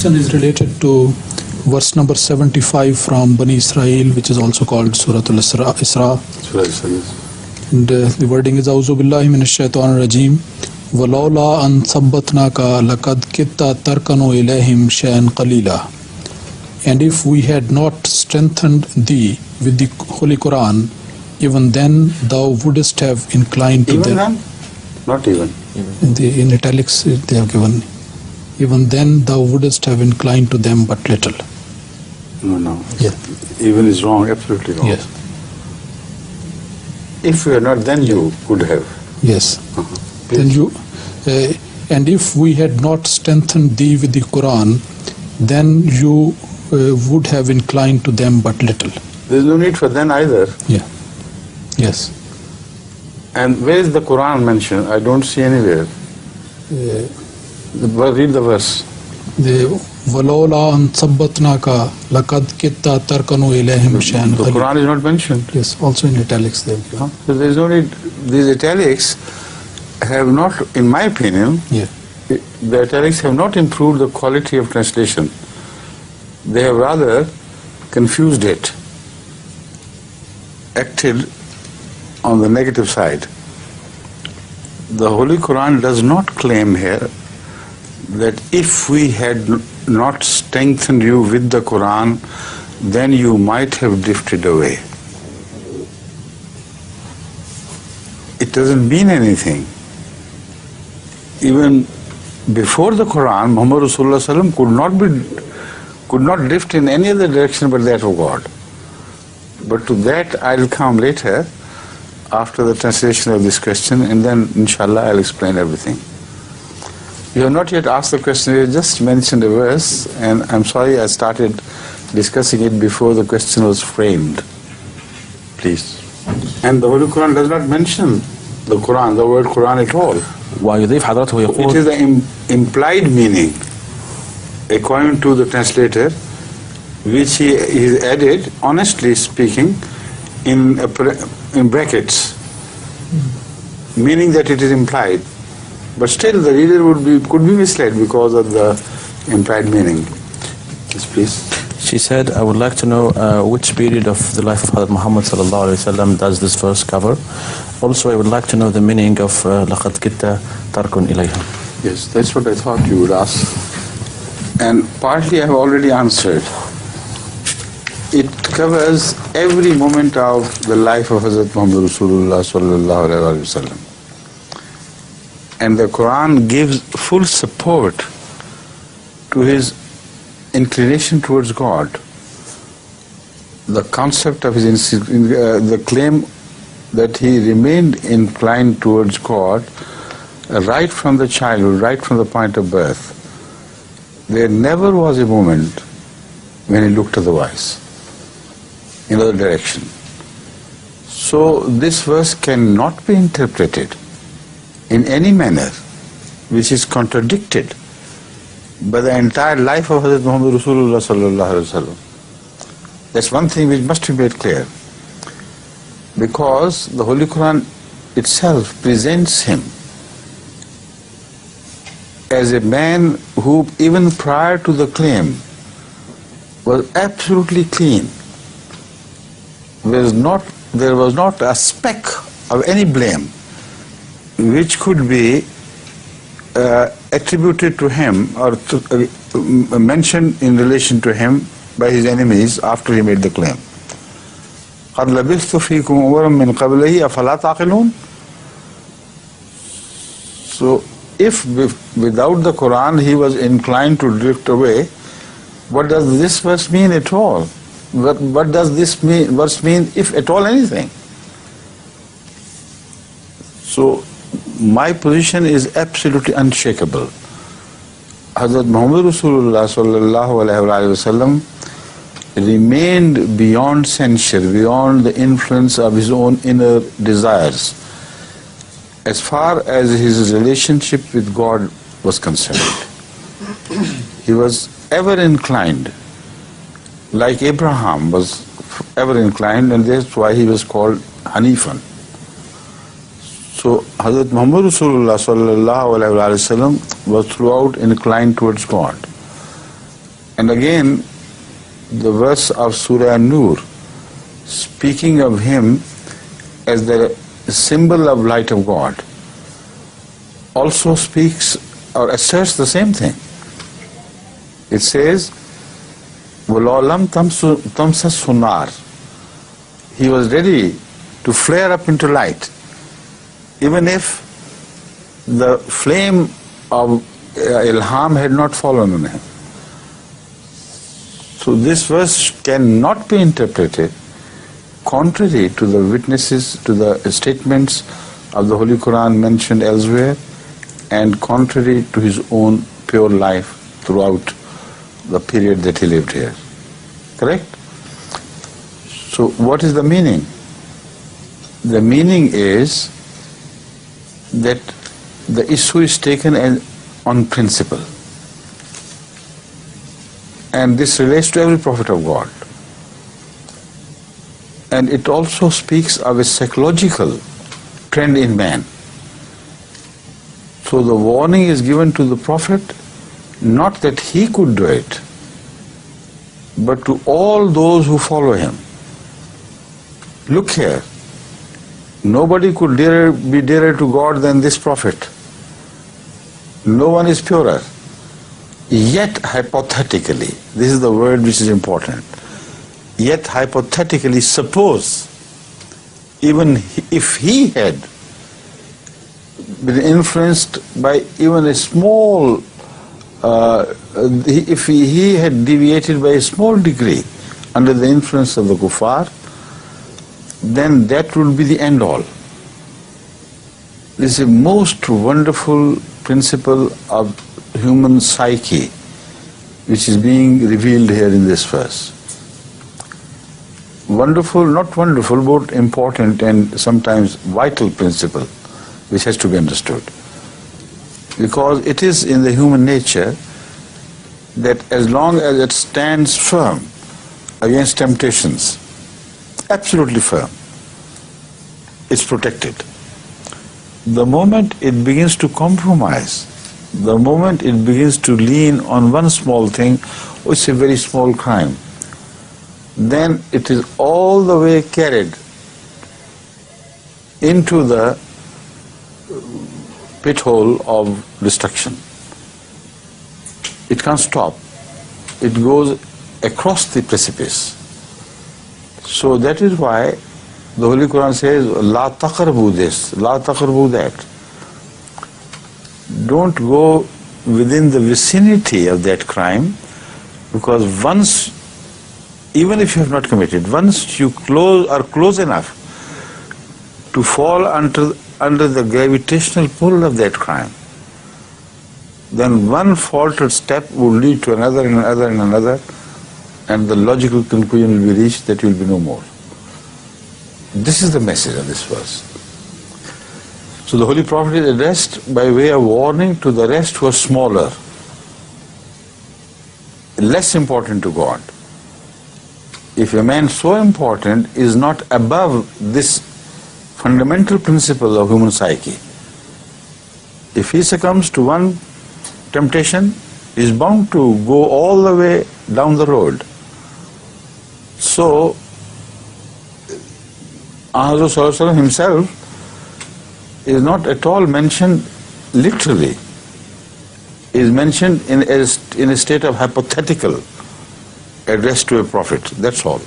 question is related to verse number 75 from Bani Israel, which is also called Surah Al-Isra. Surah Isra, yes. And the wording is Auzu billahi minash shaitanir rajim walawla an thabbatnaka laqad kitta tarkanu ilayhim shay'an qalila. And if we had not strengthened thee with the Holy Quran, even then thou wouldest have inclined to Even them. then? Not even. In italics they have given, even then thou wouldest have inclined to them but little. No. Yeah. Even is wrong, absolutely wrong. Yes. If you are not, then you could have. Yes. Uh-huh. Then you, and if we had not strengthened thee with the Quran, then you would have inclined to them but little. There is no need for then either. Yeah. Yes. And where is the Quran mentioned? I don't see anywhere. Read the verse. The walawla an thabbatnaka laqad kitta tarkanu ilayhim shay'an The qalila. Quran is not mentioned. Yes, also in italics they have given. So there is no need. These italics have not, in my opinion, Yeah. the italics have not improved the quality of translation. They have rather confused it, acted on the negative side. The Holy Quran does not claim here that if we had not strengthened you with the Quran, then you might have drifted away. It doesn't mean anything. Even before the Quran, Muhammad Rasulullah Sallam could not drift in any other direction but that of God. But to that I'll come later after the translation of this question, and then inshallah I'll explain everything. You have not yet asked the question, you just mentioned a verse, and I'm sorry I started discussing it before the question was framed. Please. And the Holy Quran does not mention the Quran, the word Quran at all. ويضيف حضرته It يقول is the implied meaning, according to the translator, which he is added, honestly speaking, in brackets, meaning that it is implied. But still the reader could be misled because of the implied meaning. Yes, please. She said, I would like to know which period of the life of Hazrat Muhammad sallallahu alaihi wasallam does this verse cover. Also, I would like to know the meaning of لَقَدْ كِتَّ تَرْكٌ إِلَيْهَا. Yes, that's what I thought you would ask. And partly I have already answered. It covers every moment of the life of Hazrat Muhammad Rasulullah sallallahu alaihi wasallam. And the Quran gives full support to his inclination towards God. The concept of his, the claim that he remained inclined towards God right from the childhood, right from the point of birth. There never was a moment when he looked otherwise, in other direction. So this verse cannot be interpreted in any manner which is contradicted by the entire life of Hazrat Muhammad Rasulullah sallallahu alaihi wasallam. That's one thing which must be made clear. Because the Holy Quran itself presents him as a man who, even prior to the claim, was absolutely clean. There was not a speck of any blame which could be attributed to him or mentioned in relation to him by his enemies after he made the claim. قَدْ لَبِثْتُ فِيكُمْ أُمَرًا مِّن قَبْلِهِ أَفَلَا تَعْقِلُونَ. So if without the Quran he was inclined to drift away, what does this verse mean at all? What does this verse mean, if at all anything? So my position is absolutely unshakable. Hazrat Muhammad Rasulullah sallallahu alaihi wasallam remained beyond censure, beyond the influence of his own inner desires, as far as his relationship with God was concerned. He was ever inclined, like Abraham was ever inclined, and that's why he was called Hanifan. So Hazrat Muhammad Rasulullah sallallahu alaihi wasallam was throughout inclined towards God. And again, the verse of Surah An-Nur, speaking of him as the symbol of light of God, also speaks or asserts the same thing. It says, وَلَوْ لَمْ تَمْسَسْهُ نَارٌ. He was ready to flare up into light, even if the flame of ilham had not fallen on him. So this verse cannot be interpreted contrary to the witnesses, to the statements of the Holy Quran mentioned elsewhere, and contrary to his own pure life throughout the period that he lived here. Correct? So what is the meaning? The meaning is that the issue is taken as on principle. And this relates to every prophet of God. And it also speaks of a psychological trend in man. So the warning is given to the prophet, not that he could do it, but to all those who follow him. Look here, nobody could be dearer to God than this prophet. No one is purer. Yet hypothetically, this is the word which is important, yet hypothetically, suppose even if he had been influenced by even a small, if he had deviated by a small degree under the influence of the kuffar, then that would be the end all. This is a most wonderful principle of human psyche which is being revealed here in this verse. Wonderful, not wonderful, but important and sometimes vital principle which has to be understood. Because it is in the human nature that as long as it stands firm against temptations, absolutely firm, it's protected. The moment it begins to compromise, the moment it begins to lean on one small thing, which is a very small crime, then it is all the way carried into the pit hole of destruction. It can't stop. It goes across the precipice. So that is why the Holy Quran says, La taqrabu this, La taqrabu that. Don't go within the vicinity of that crime, because once, even if you have not committed, once you are close enough to fall under the gravitational pull of that crime, then one faltered step will lead to another and another and another, and the logical conclusion will be reached that you will be no more. This is the message of this verse. So the Holy Prophet is addressed by way of warning to the rest who are smaller, less important to God. If a man so important is not above this fundamental principle of human psyche, if he succumbs to one temptation, he is bound to go all the way down the road. So, Ahmad himself is not at all mentioned literally. He is mentioned in a state of hypothetical address to a prophet. That's all.